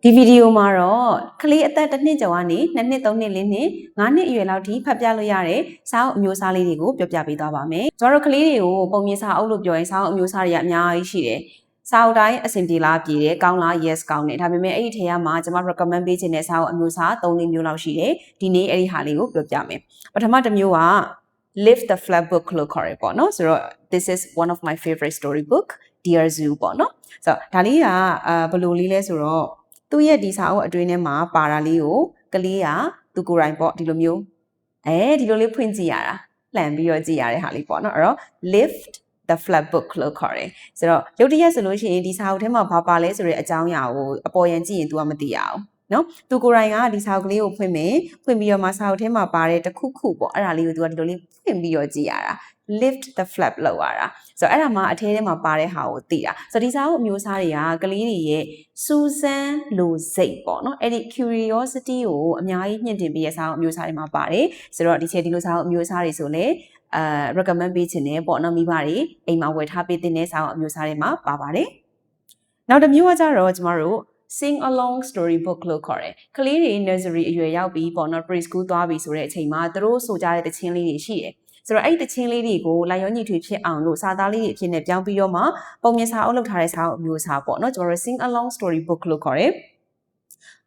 ဒီဗီဒီယိုမှာတော့ကလေးအသက်1နှစ်ကျော်ကနေ2နှစ်3နှစ်4နှစ်5နှစ်အရွယ်လောက်ထိဖတ်ပြလို့ရတဲ့စာအုပ်အမျိုးအစားလေးတွေကိုပြောပြပေးသွားပါမယ်။ကျွန်တော်တို့ကလေးတွေကိုပုံမြင်စာအုပ်လို့ပြောရင်စာအုပ်အမျိုးအစားတွေကအများကြီးရှိတယ်။စာအုပ်တိုင်းအဆင်ပြေလားပြေတယ်ကောင်းလား yes ကောင်းတယ်ဒါပေမဲ့အဲ့ဒီထဲမှာကျွန်မ recommend ပေးခြင်းတဲ့စာအုပ်အမျိုးအစား3-4မျိုးလောက်ရှိတယ်။ဒီနေ့အဲ့ဒီဟာလေးကိုပြောပြမယ်။ပထမတစ်မျိုးက Lift the Flap book လို့ခေါ်ရပေါ့နော်။ဆိုတော့ this is one of my favorite story book Dear Zoo ပေါ့နော်။ဆိုတော့ဒါလေးကဘယ်လိုလေးလဲဆိုတော့သူ့ရဲ့ဒီစာအုပ်အတွင်းထဲမှာပါတာလေးကိုကလေးကသူကိုယ်တိုင်ပေါ့ဒီလိုမျိုးဒီလိုလေးဖွင့်ကြည့်ရတာလှန်ပြီးတော့ကြည့်ရတဲ့ဟာလေးပေါ့နော်အဲ့တော့ lift the flap book လို့ခေါ်တယ်ဆိုတော့ရုပ်တရက်ဆိုလို့ရှိရင်ဒီစာအုပ်ထဲမှာဘာပါလဲဆိုတဲ့အကြောင်းအရာကိုအပေါ်ယံကြည့်ရင် तू ကမသိရအောင်နော်သူကိုယ်တိုင်ကဒီစာအုပ်ကလေးကိုဖွင့်ပြီးတော့မှစာအုပ်ထဲမှာပါတဲ့တစ်ခုခုပေါ့အဲ့ဒါလေးကို तू ကဒီလိုလေးဖွင့်ပြီးတော့ကြည့်ရတာ lift the flap လောက်ရတာဆိုတော့အဲ့ဒါမှအထဲထဲမှာပါတဲ့ဟာကိုသိတာဆိုတော့ဒီစာအုပ်အမျိုးအစားတွေကကလေးတွေရဲ့စူးစမ်းလိုစိတ်ပေါ့နော်အဲ့ဒီ curiosity ကိုအများကြီးမြင့်တင်ပြီးတဲ့စာအုပ်အမျိုးအစားတွေမှာပါတယ်ဆိုတော့ဒီလိုစာအုပ်အမျိုးအစားတွေဆိုလည်းrecommend ပေးခြင်းနဲ့ပေါ့နော်မိဘတွေအိမ်မှာဝယ်ထားပေးတဲ့စာအုပ်အမျိုးအစားတွေမှာပါပါတယ်နောက်တစ်မျိုးကကြတော့ကျမတို့sing along story book လို့ခေါ်တယ်။ကလေးတွေ nursery အရွယ်ရောက်ပြီးပေါ့နော် preschool သွားပြီဆိုတဲ့အချိန်မှာသူတို့ဆိုကြတဲ့တခြင်းလေးတွေရှိတယ်။ဆိုတော့အဲ့ဒီတခြင်းလေးတွေကိုလိုက်ရောညီထွေဖြစ်အောင်လို့စာသားလေးတွေအဖြစ်နဲ့ပြောင်းပြီးတော့မှပုံမြင်စာအုပ်လုပ်ထားတဲ့စာအုပ်အမျိုးအစားပေါ့နော်။ကျွန်တော်တို့ sing along story book လို့ခေါ်တယ်။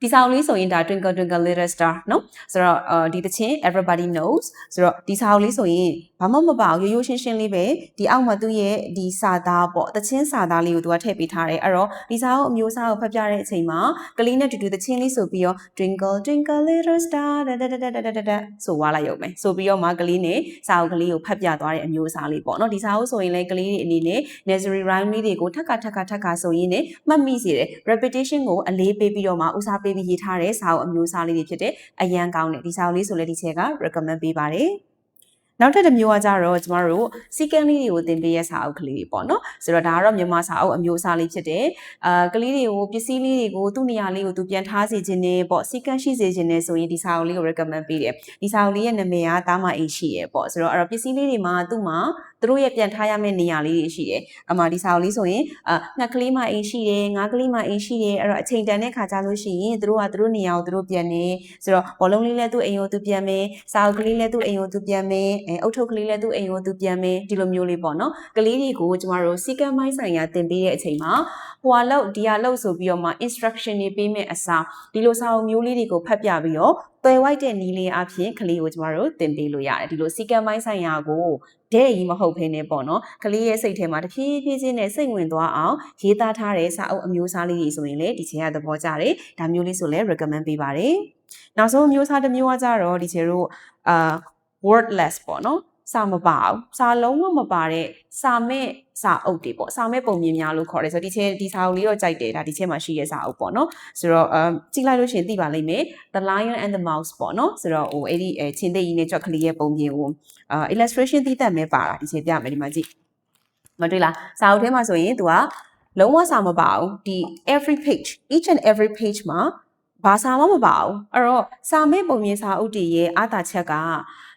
ဒီစာအုပ်လေးဆိုရင်ဒါ Twinkle Twinkle Little Star နော်ဆိုတော့ဒီတခြင်း everybody knows ဆိုတော့ဒီစာအုပ်လေးဆိုရင်ဘာမှမပါဘူးရိုးရိုးရှင်းရှင်းလေးပဲဒီအောက်မှာသူ့ရဲ့ဒီစာသားပေါ့တခြင်းစာသားလေးကိုသူကထည့်ပေးထားတယ်အဲ့တော့ဒီစာအုပ်အမျိုးအစားကိုဖတ်ပြတဲ့အချိန်မှာကလေးနဲ့တူတူတခြင်းလေးဆိုပြီးတော့ Twinkle Twinkle Little Star ဆိုသွားလိုက်ရုံပဲဆိုပြီးတော့မှကလေးနဲ့စာအုပ်ကလေးကိုဖတ်ပြသွားတဲ့အမျိုးအစားလေးပေါ့နော်ဒီစာအုပ်ဆိုရင်လည်းကလေးတွေအနေနဲ့ nursery rhyme လေးတွေကိုထပ်ခါဆိုရင်းနဲ့မှတ်မိစေတယ် repetition ကိုအလေးပေးပြီးတော့မှဦးစားပေးပြီးရေးထားတဲ့စာအုပ်အမျိုးအစားလေးတွေဖြစ်တဲ့အရန်ကောင်းတယ်ဒီစာအုပ်လေးဆိုလည်းဒီချက်က recommend ပေးပါတယ်နောက်ထပ်တစ်မျိုးကကြတော့ကျမတို့စီကံလေးတွေကိုသင်ပေးရစာအုပ်ကလေးတွေပေါ့နော်ဆိုတော့ဒါကတော့မြန်မာစာအုပ်အမျိုးအစားလေးဖြစ်တယ်ကလေးတွေကိုပစ္စည်းလေးတွေကိုသူ့နေရာလေးကိုသူပြန်ထားစေခြင်းနဲ့ပေါ့စီကံရှိစေခြင်းနဲ့ဆိုရင်ဒီစာအုပ်လေးကို recommend ပေးတယ်ဒီစာအုပ်လေးရဲ့နာမည်ကတားမအိမ်ရှိရပေါ့ဆိုတော့အဲ့တော့ပစ္စည်းလေးတွေမှာသူ့မှာသူတို့ရဲ့ပြန်ထားရမယ့်နေရာလေးတွေရှိတယ်အမှဒီစာအုပ်လေးဆိုရင်ငှက်ကလေးမှအိမ်ရှိတယ်ငါးကလေးမှအိမ်ရှိတယ်အဲ့တော့အချိန်တန်တဲ့ခါကြလို့ရှိရင်သူတို့ကသူတို့နေရာကိုသူတို့ပြန်နေဆိုတော့ဘောလုံးလေးလည်းသူ့အိမ်ကိုသူပြန်မယ်စာအုပ်ကလေးလည်းသူ့အိမ်ကိုသူပြန်မယ်အုတ်ထုပ်ကလေးလည်းသူ့အိမ်ကိုသူပြန်မယ်ဒီလိုမျိုးလေးပေါ့နော်ကလေးတွေကိုကျမတို့စီကံမိုင်းဆိုင်ရာသင်ပေးတဲ့အချိန်မှာဟိုဟာလောက်ဒီဟာလောက်ဆိုပြီးတော့မှ instruction တွေပေးမယ်အစားဒီလိုစာအုပ်မျိုးလေးတွေကိုဖတ်ပြပြီးတော့သွယ်ဝိုက်တဲ့နည်းလေးအဖြစ်ကလေးကိုကျမတို့သင်ပေးလို့ရတယ်ဒီလိုစီကံမိုင်းဆိုင်ရာကိုတဲ့ကြီးမဟုတ်ဘဲနဲ့ပေါ့နော်ကလေးရဲ့စိတ်ထဲမှာတဖြည်းဖြည်းချင်းနဲ့စိတ်ဝင်သွားအောင်ရေးသားထားတဲ့စာအုပ်အမျိုးအစားလေးတွေဆိုရင်လည်းဒီချိန်ကသဘောကျတယ်ဒါမျိုးလေးဆိုလည်း recommend ပေးပါတယ်နောက်ဆုံးအမျိုးအစားတစ်မျိုးကကြတော့ဒီချိန်တို့wordless ပေါ့နော်စာမပါဘူးစာလုံးဝမပါတဲ့စာမဲ့စာအုပ်တွေပေါ့စာမဲ့ပုံမြင်များလို့ခေါ်တယ်ဆိုတော့ဒီစာအုပ်လေးတော့ကြိုက်တယ်ဒါဒီချက်မှာရှိရဲ့စာအုပ်ပေါ့နော်ဆိုတော့ကြည့်လိုက်လို့ရှိရင်သိပါလိမ့်မယ် The Lion and the Mouse ပေါ့နော်ဆိုတော့ဟိုအဲ့ဒီချင်းသိကြီးနဲ့ကြွက်ကလေးရဲ့ပုံပြင်ကိုillustration သိတတ်မဲ့ပါတာဒီချက်ပြမယ်ဒီမှာကြည့်မတွေ့လားစာအုပ်ထဲမှာဆိုရင်သူကလုံးဝစာမပါဘူးဒီ each and every page မှာဘာစာမှမပါဘူးအဲ့တော့စာမဲ့ပုံမြင်စာအုပ်တွေရဲ့အားသာချက်က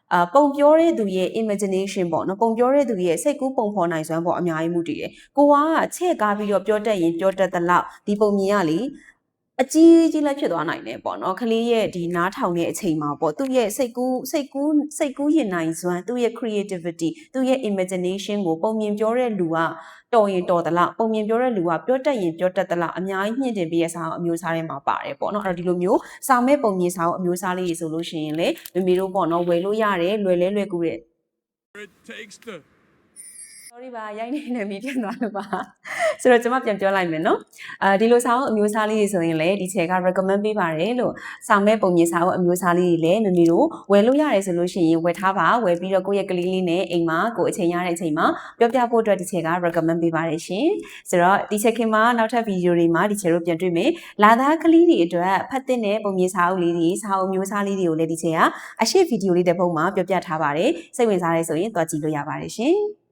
ပုံပြောတဲ့သူရဲ့ imagination ပေါ့နော်ပုံပြောတဲ့သူရဲ့စိတ်ကူးပုံဖော်နိုင်စွမ်းပေါ့အများကြီးမှုတည်တယ်ကိုကချဲ့ကားပြီးတော့ပြောတတ်ရင်ပြောတတ်သလောက်ဒီပုံမြင်ကလေအကြီးကြီးလည်းဖြစ်သွားနိုင်တယ်ပေါ့နော်ခလေးရဲ့ဒီနားထောင်တဲ့အချိန်မှာပေါ့သူ့ရဲ့စိတ်ကူးရင်နိုင်စွမ်းသူ့ရဲ့ creativity သူ့ရဲ့ imagination ကိုပုံမြင်ပြောတဲ့လူကတော်ရင်တော်သလားပုံမြင်ပြောတဲ့လူကပြောတတ်ရင်ပြောတတ်သလားအများကြီးမြင့်တင်ပေးရစာအမျိုးအစားတွေမှာပါတယ်ပေါ့နော်အဲ့တော့ဒီလိုမျိုးစာမဲ့ပုံမြင်စာအမျိုးအစားလေးတွေဆိုလို့ရှိရင်လေမမေတို့ပေါ့နော်ဝယ်လို့ရတယ်လွယ်ကူတဲ့ sorry ပါရိုက်နေပြီပြန်သွားလို့ပါဆိုတော့ကျွန်မပြန်ပြောလိုက်မယ်နော်ဒီလိုစာအုပ်အမျိုးအစားလေးတွေဆိုရင်လည်းဒီချက်က recommend ပေးပါတယ်လို့စာမဲ့ပုံမြင်စာအုပ်အမျိုးအစားလေးတွေလည်းမမေတို့ဝယ်လို့ရတယ်ဆိုလို့ရှိရင်ဝယ်ထားပါဝယ်ပြီးတော့ကိုယ့်ရဲ့ကလေးလေးနဲ့အိမ်မှာကိုယ်အချိန်ရတဲ့အချိန်မှာပြောပြဖို့အတွက်ဒီချက်က recommend ပေးပါတယ်ရှင်ဆိုတော့ဒီချက်ခင်မှာနောက်ထပ်ဗီဒီယိုတွေမှာဒီချက်တို့ပြန်တွေ့မယ်လာသားကလေးတွေအတွက်ဖတ်တဲ့ပုံမြင်စာအုပ်လေးတွေစာအုပ်မျိုးစားလေးတွေကိုလည်းဒီချက်ကအရှိဗီဒီယိုလေးတစ်ပုဒ်မှာပြောပြထားပါတယ်စိတ်ဝင်စားရဲဆိုရင်တွားကြည့်လို့ရပါတယ်ရှင်